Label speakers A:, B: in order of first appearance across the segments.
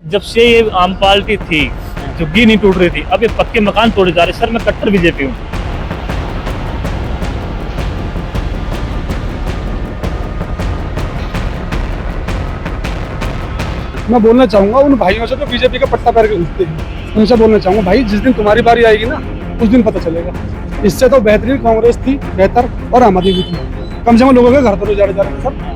A: जब से ये आम पार्टी थी, झुग्गी नहीं टूट रही थी, अब ये पक्के मकान तोड़े जा रहे। सर मैं कट्टर बीजेपी हूँ।
B: मैं बोलना चाहूंगा उन भाइयों से जो बीजेपी का पट्टा पैर के घूमते हैं, उनसे बोलना चाहूंगा भाई जिस दिन तुम्हारी बारी आएगी ना उस दिन पता चलेगा। इससे तो बेहतरीन कांग्रेस थी बेहतर, और आम आदमी भी थी। कम से कम लोगों के घर तो उजाड़े जा रहे हैं सब।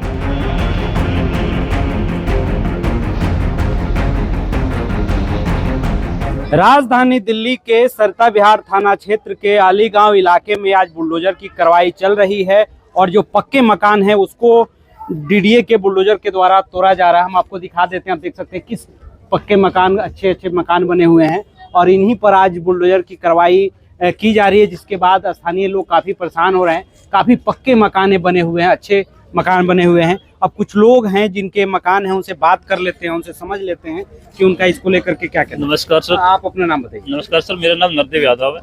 C: राजधानी दिल्ली के सरता विहार थाना क्षेत्र के अलीगांव इलाके में आज बुलडोजर की कार्रवाई चल रही है और जो पक्के मकान है उसको डीडीए के बुलडोजर के द्वारा तोड़ा जा रहा है। हम आपको दिखा देते हैं, आप देख सकते हैं किस पक्के मकान, अच्छे अच्छे मकान बने हुए हैं और इन्हीं पर आज बुलडोजर की कार्रवाई की जा रही है, जिसके बाद स्थानीय लोग काफ़ी परेशान हो रहे हैं। काफ़ी पक्के मकान बने हुए हैं, अच्छे मकान बने हुए हैं। अब कुछ लोग हैं जिनके मकान हैं, उनसे बात कर लेते हैं, उनसे समझ लेते हैं कि उनका इसको लेकर के क्या कहना है।
A: नमस्कार सर।
C: आप अपना नाम बताइए।
A: नमस्कार सर, मेरा नाम नरदेव यादव है।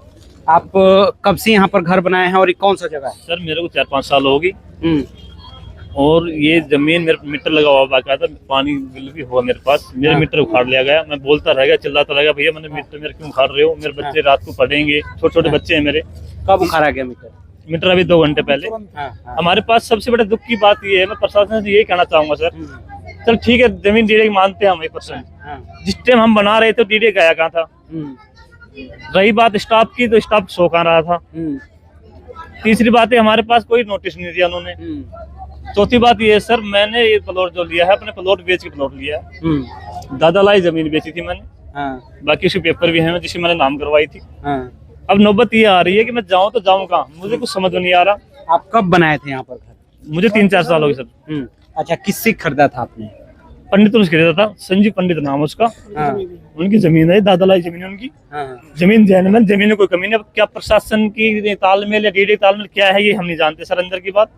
C: आप कब से यहाँ पर घर बनाए हैं और ये कौन सा जगह है?
A: सर मेरे को 4-5 साल होगी और ये जमीन मेरे मीटर लगा हुआ बाकायदा, पानी बिल भी हुआ मेरे पास। मेरा मीटर उखाड़ लिया गया। मैं बोलता रह गया, चिल्लाता रह गया, भैया मैंने मीटर मेरे क्यों उखाड़ रहे हो, मेरे बच्चे रात को पढ़ेंगे, छोटे छोटे बच्चे हैं मेरे।
C: कब उखाड़ा गया मीटर?
A: मीटर अभी 2 घंटे पहले। हमारे पास सबसे बड़े दुख की बात ये है, मैं प्रशासन से यही कहना चाहूंगा सर, चल ठीक है जमीन डीडे मानते हैं हम 1%। जिस टाइम हम बना रहे थे डीडे गया कहाँ था। रही बात स्टाफ की, तो स्टाफ सो कहाँ रहा था। तीसरी बात है हमारे पास कोई नोटिस नहीं दिया उन्होंने। चौथी बात ये है सर, मैंने ये प्लॉट जो लिया है अपने प्लॉट बेच के प्लॉट लिया है। दादा लाई जमीन बेची थी मैंने। बाकी उसके पेपर भी हैं जिससे मैंने नाम करवाई थी। अब नौबत ये आ रही है कि मैं जाऊं तो जाऊं कहाँ, मुझे कुछ समझ में नहीं आ रहा।
C: आप कब बनाए थे यहाँ पर घर?
A: मुझे 3-4 साल हो गए सर।
C: अच्छा, किससे खरीदा था आपने?
A: पंडित उसके खरीदा था, संजीव पंडित नाम उसका। उनकी जमीन है, दादा लाई जमीन है उनकी। जमीन जैन में जमीन में कोई कमी नहीं। अब क्या प्रशासन की तालमेल या डीडी तालमेल क्या है ये हम नहीं जानते सर। अंदर की बात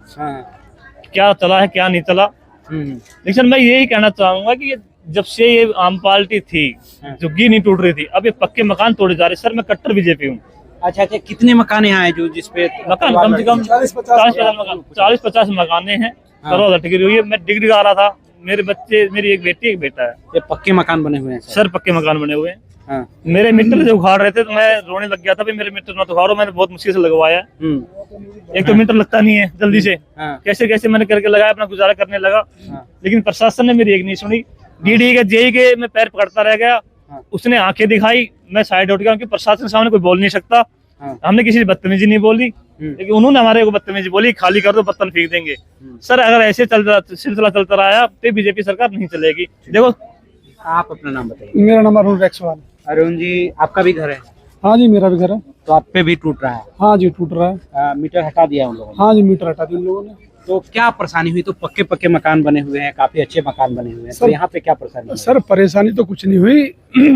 A: क्या चला है क्या नहीं चला। लेकिन मैं यही कहना चाहूंगा कि जब से ये आम पार्टी थी, झुग्गी नहीं टूट रही थी, अब ये पक्के मकान तोड़े जा रहे। सर मैं कट्टर बीजेपी हूँ।
C: अच्छा, कितने मकान यहाँ है जो जिसपे
A: मकान कम से कम 40-50 मकाने हैं। करोड़ टिकरी हुई है। मैं डिग्री गा रहा था, मेरे बच्चे, मेरी एक बेटी एक बेटा है।
C: ये पक्के मकान बने हुए हैं
A: सर, पक्के मकान बने हुए हैं। मेरे मीटर जो उखाड़ रहे थे तो मैं रोने लग गया था, भाई मेरे मीटर मत उखाड़ो, मैंने बहुत मुश्किल से लगवाया। एक तो मीटर लगता नहीं है जल्दी से, कैसे कैसे मैंने करके लगाया, अपना गुजारा करने लगा। लेकिन प्रशासन ने मेरी एक नहीं सुनी। डीडी के जेई के मैं पैर पकड़ता रह गया, उसने आंखें दिखाई, मैं साइड उठ गया क्योंकि प्रशासन के सामने कोई बोल नहीं सकता। हमने किसी से बदतमीजी नहीं बोली, लेकिन उन्होंने हमारे को बदतमीजी बोली, खाली कर दो बर्तन फेंक देंगे। सर अगर ऐसे सिलसिला चलता रहा तो बीजेपी सरकार नहीं चलेगी। देखो,
C: आप अपना नाम बताइए।
B: मेरा नाम अरुण रैक्सवाल।
C: अरुण जी, आपका भी घर है?
B: हाँ जी, मेरा भी घर है।
C: तो आप पे भी टूट रहा है?
B: हाँ जी, टूट रहा है।
C: मीटर हटा दिया उन लोगों ने?
B: हाँ जी, मीटर हटा दिया उन लोगों ने।
C: तो क्या परेशानी हुई? तो पक्के पक्के मकान बने हुए हैं, काफी अच्छे मकान बने हुए हैं, तो यहाँ पे क्या परेशानी?
B: सर परेशानी तो कुछ नहीं हुई।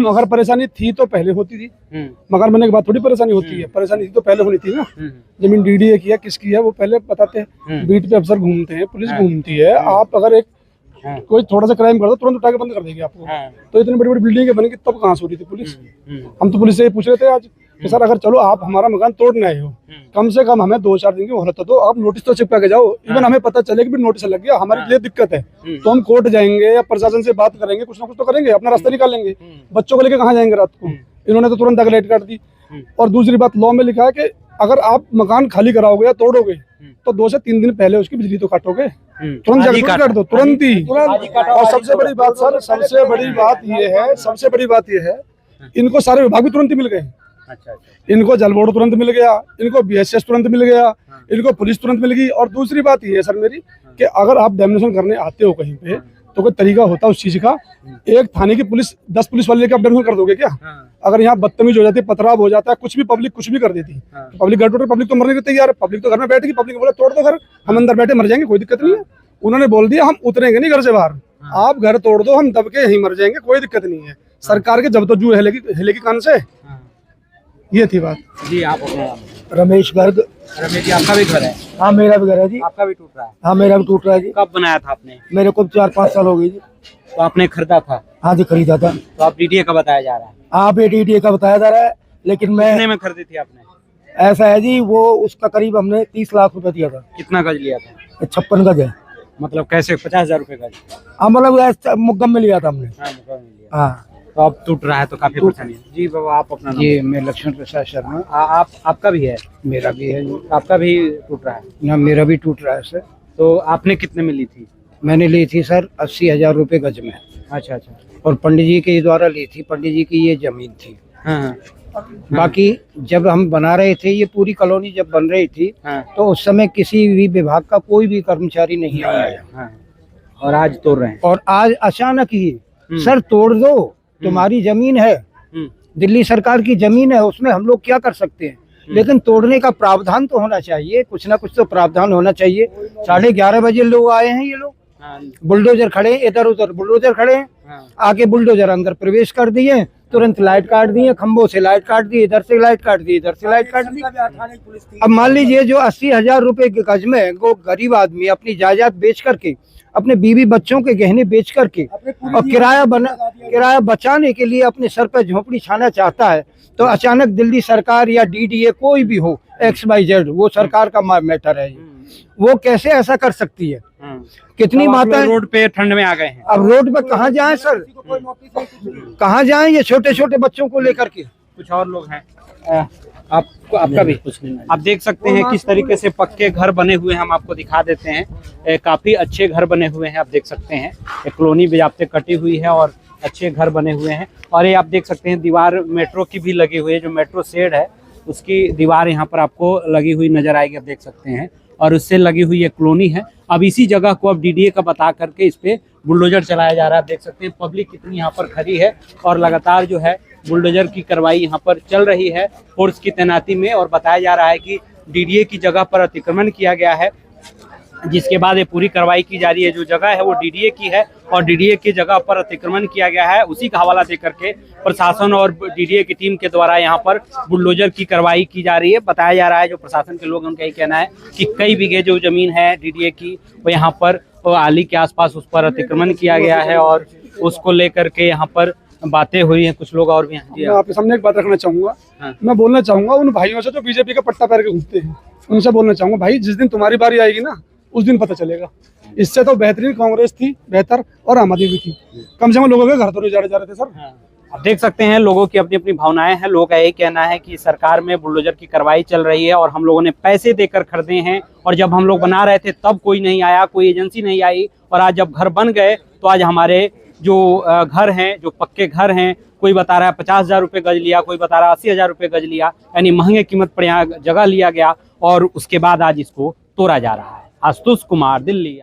B: अगर परेशानी थी तो पहले होती थी। मकान बनने के बाद थोड़ी परेशानी होती है। परेशानी थी तो पहले होनी थी ना। जमीन डीडीए की है किसकी है वो पहले बताते हैं। बीट पे अफसर घूमते हैं, पुलिस घूमती है। आप अगर एक कोई थोड़ा सा क्राइम कर दो तुरंत उठा के बंद कर देगी आपको। तो इतनी बड़ी बड़ी बिल्डिंगें बनेगी तब कहाँ से हो रही थी पुलिस? हम तो पुलिस से पूछ रहे थे आज कि सर अगर चलो आप हमारा मकान तोड़ने आए हो, कम से कम हमें 2-4 दिन की मोहलत तो दो। आप नोटिस तो चिपका के जाओ। इवन हमें पता चले कि भी नोटिस लग गया, हमारे लिए दिक्कत है तो हम कोर्ट जाएंगे या प्रशासन से बात करेंगे, कुछ ना कुछ तो करेंगे, अपना रास्ता निकालेंगे। बच्चों को लेकर कहाँ जाएंगे रात को? इन्होंने तो तुरंत लाइट काट दी। और दूसरी बात, लॉ में लिखा है कि अगर आप मकान खाली कराओगे या तोड़ोगे तो 2 से 3 दिन पहले उसकी बिजली तो काटोगे। तुरंत जाकर काट दो, तुरंत ही। और सबसे बड़ी बात सर, सबसे बड़ी बात ये है इनको सारे विभाग भी तुरंत ही मिल गए। इनको जल बोर्ड तुरंत मिल गया, इनको बीएसएस तुरंत मिल गया, इनको पुलिस तुरंत मिल गई। और दूसरी बात ये है सर मेरी कि अगर आप डेमोनेशन करने आते हो कहीं पे तो कोई तरीका होता है उस चीज का। एक थाने की पुलिस 10 पुलिस वाले लेके आप डेमोनेशन कर दोगे क्या? अगर यहाँ बदतमीज हो जाती है, पथराव हो जाता है, कुछ भी पब्लिक कुछ भी कर देती है, पब्लिक घर टूटे, पब्लिक तो मरने के तैयार है। पब्लिक तो घर में बैठेगी, पब्लिक बोले तोड़ दो घर, हम अंदर बैठे मर जाएंगे, कोई दिक्कत नहीं है। उन्होंने बोल दिया हम उतरेंगे नहीं घर से बाहर, आप घर तोड़ दो, हम दब के यहीं मर जाएंगे, कोई दिक्कत नहीं है। सरकार के जब तो जू हिलेगी कान से। ये थी बात
C: जी। आप
B: रमेश गर्ग।
C: रमेश जी, आपका भी घर है?
B: हाँ मेरा भी घर है जी।
C: आपका भी टूट रहा है?
B: हाँ मेरा भी टूट रहा है जी।
C: कब बनाया था आपने?
B: मेरे को 4-5 साल हो गए जी।
C: तो आपने खरीदा था?
B: हाँ जी, खरीदा था।
C: तो आप डीडीए का बताया जा रहा है?
B: आप डीडीए का बताया जा रहा है, लेकिन मैं
C: कितने में खरीदी थी आपने?
B: ऐसा है जी, वो उसका करीब हमने 30 लाख रुपए दिया था।
C: कितना गज लिया था?
B: 56 गज है।
C: मतलब कैसे 50,000 रुपए गज?
B: हाँ मतलब ऐसा मुक्कम में लिया था हमने।
C: हाँ, मुकाम में लिया।
B: हाँ
C: तो अब टूट रहा है तो काफी परेशानी है। जी बाबा, आप अपना नाम?
D: जी मैं लक्ष्मण प्रसाद शर्मा।
C: आप आपका भी है?
D: मेरा भी है जी।
C: आपका भी टूट रहा है?
D: ना मेरा भी टूट रहा है सर।
C: तो आपने कितने में ली थी?
D: मैंने ली थी सर 80,000 रुपए गज में।
C: अच्छा अच्छा।
D: और पंडित जी के द्वारा ली थी। पंडित जी की ये जमीन थी।
C: हाँ हाँ
D: बाकी जब हम बना रहे थे, ये पूरी कॉलोनी जब बन रही थी,
C: हाँ
D: तो उस समय किसी भी विभाग का कोई भी कर्मचारी नहीं आया।
C: हाँ। और आज तोड़ रहे हैं?
D: और आज अचानक ही सर तोड़ दो, तुम्हारी जमीन है, दिल्ली सरकार की जमीन है, उसमें हम लोग क्या कर सकते हैं। लेकिन तोड़ने का प्रावधान तो होना चाहिए, कुछ ना कुछ तो प्रावधान होना चाहिए। 11:30 बजे लोग आए हैं, ये लोग बुलडोजर खड़े हैं, इधर उधर बुलडोजर खड़े हैं, आके बुलडोजर अंदर प्रवेश कर दिए, तुरंत लाइट काट दिए, खंभों से लाइट काट दी, इधर से लाइट काट दी, इधर से लाइट काट दी। अब मान लीजिए जो 80,000 रुपए के गज में वो गरीब आदमी अपनी जायदाद बेच करके, अपने बीवी बच्चों के गहने बेच करके और किराया बचाने के लिए अपने सर पर झोपड़ी छाना चाहता है, तो अचानक दिल्ली सरकार या डीडीए कोई भी हो, XYZ, वो सरकार का मैटर है, वो कैसे ऐसा कर सकती है। कितनी माताएं
C: रोड पे ठंड में आ गए हैं।
D: अब रोड पे कहाँ जाएं सर, कहाँ जाएं ये छोटे छोटे बच्चों को लेकर के।
C: कुछ और लोग हैं? आपका भी कुछ नहीं? आप देख सकते हैं किस तरीके से पक्के घर बने हुए हैं, हम आपको दिखा देते हैं। काफी अच्छे घर बने हुए हैं, आप देख सकते हैं। एक कॉलोनी बाज़ाब्ते कटी हुई है और अच्छे घर बने हुए हैं। और ये आप देख सकते हैं दीवार मेट्रो की भी लगी हुई है, जो मेट्रो शेड है उसकी दीवार यहाँ पर आपको लगी हुई नजर आएगी, आप देख सकते हैं। और उससे लगी हुई एक कॉलोनी है। अब इसी जगह को अब डीडीए का बता करके इस पे बुलडोजर चलाया जा रहा है। देख सकते हैं पब्लिक कितनी यहाँ पर खड़ी है और लगातार जो है बुलडोजर की कार्रवाई यहाँ पर चल रही है फोर्स की तैनाती में। और बताया जा रहा है कि डीडीए की जगह पर अतिक्रमण किया गया है, जिसके बाद ये पूरी कार्रवाई की जा रही है। जो जगह है वो डीडीए की है और डीडीए की जगह पर अतिक्रमण किया गया है, उसी का हवाला देकर के प्रशासन और डीडीए की टीम के द्वारा यहाँ पर बुलडोजर की कार्रवाई की जा रही है। बताया जा रहा है जो प्रशासन के लोग, उनका यही कहना है कि कई बीघे जो जमीन है डीडीए की वो यहाँ पर आली के आसपास उस पर अतिक्रमण किया गया है और उसको लेकर के यहाँ पर बातें हुई हैं। कुछ लोग और भी हैं।
B: मैं आपके सामने एक बात रखना चाहूंगा। मैं बोलना चाहूंगा उन भाइयों से जो बीजेपी का पट्टा पैर के घूमते हैं, उनसे बोलना चाहूंगा, भाई जिस दिन तुम्हारी बारी आएगी ना, उस दिन पता चलेगा। इससे तो बेहतरीन कांग्रेस थी, बेहतर, और आम आदमी भी थी। कम से कम लोगों के घर तो नहीं जा रहे थे सर।
C: आप देख सकते हैं लोगों की अपनी अपनी भावनाएं हैं। लोगों का यही कहना है कि सरकार में बुलडोजर की कार्रवाई चल रही है और हम लोगों ने पैसे देकर खरीदे हैं, और जब हम लोग बना रहे थे तब कोई नहीं आया, कोई एजेंसी नहीं आई, और आज जब घर बन गए तो आज हमारे जो घर हैं, जो पक्के घर हैं, कोई बता रहा है 50,000 रुपये गज लिया, कोई बता रहा है 80,000 रुपये गज लिया, यानी महंगे कीमत पर यहाँ जगह लिया गया और उसके बाद आज इसको तोड़ा जा रहा है। आशुतोष कुमार, दिल्ली।